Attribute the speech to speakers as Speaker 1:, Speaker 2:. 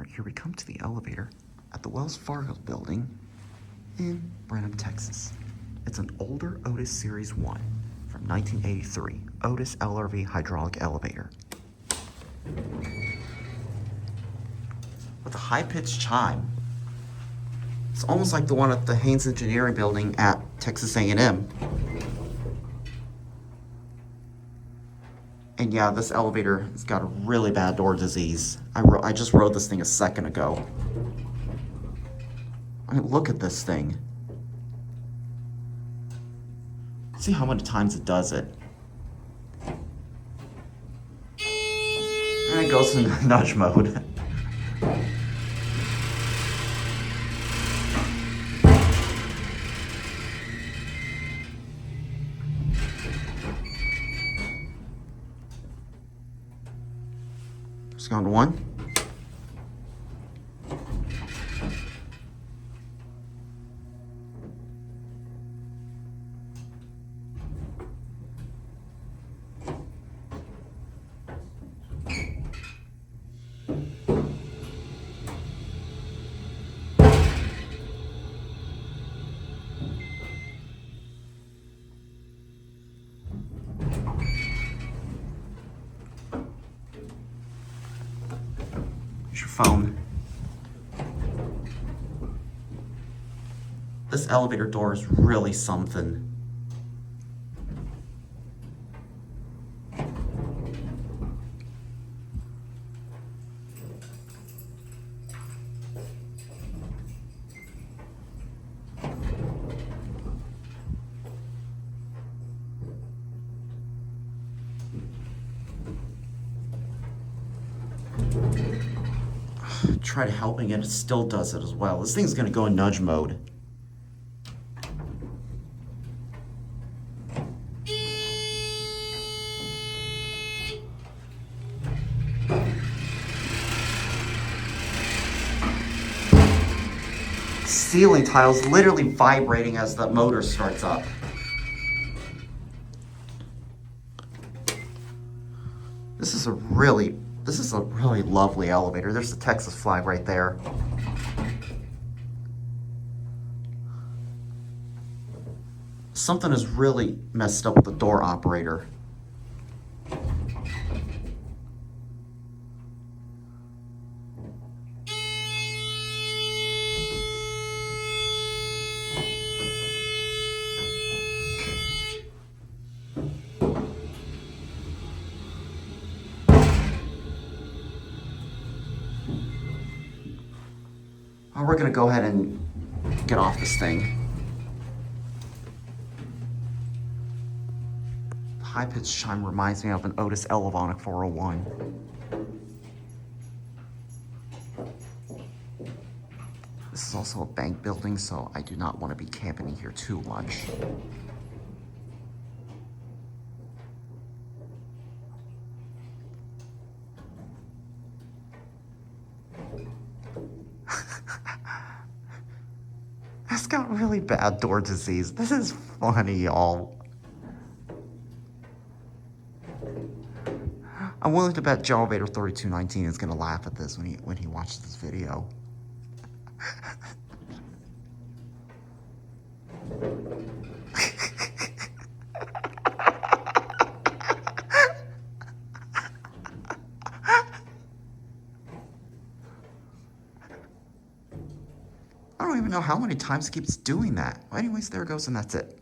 Speaker 1: Alright, here we come to the elevator at the Wells Fargo building in Brenham, Texas. It's an older Otis Series 1 from 1983, Otis LRV hydraulic elevator. With a high-pitched chime. It's almost like the one at the Haynes Engineering Building at Texas A&M. And yeah, this elevator has got a really bad door disease. I just rode this thing a second ago. I mean, look at this thing. See how many times it does it. And it goes in nudge mode. Just going to 1. Your phone. This elevator door is really something. Try to helping it, it still does it as well. This thing's gonna go in nudge mode. Ceiling tiles literally vibrating as the motor starts up. This is a really lovely elevator. There's the Texas flag right there. Something is really messed up with the door operator. We're gonna go ahead and get off this thing. The high-pitched chime reminds me of an Otis LeVonic 401. This is also a bank building, so I do not want to be camping here too much. It's got really bad door disease. This is funny, y'all. I'm willing to bet JimLiElevators3219 is gonna laugh at this when he watches this video. I don't even know how many times it keeps doing that. Anyways, there it goes, and that's it.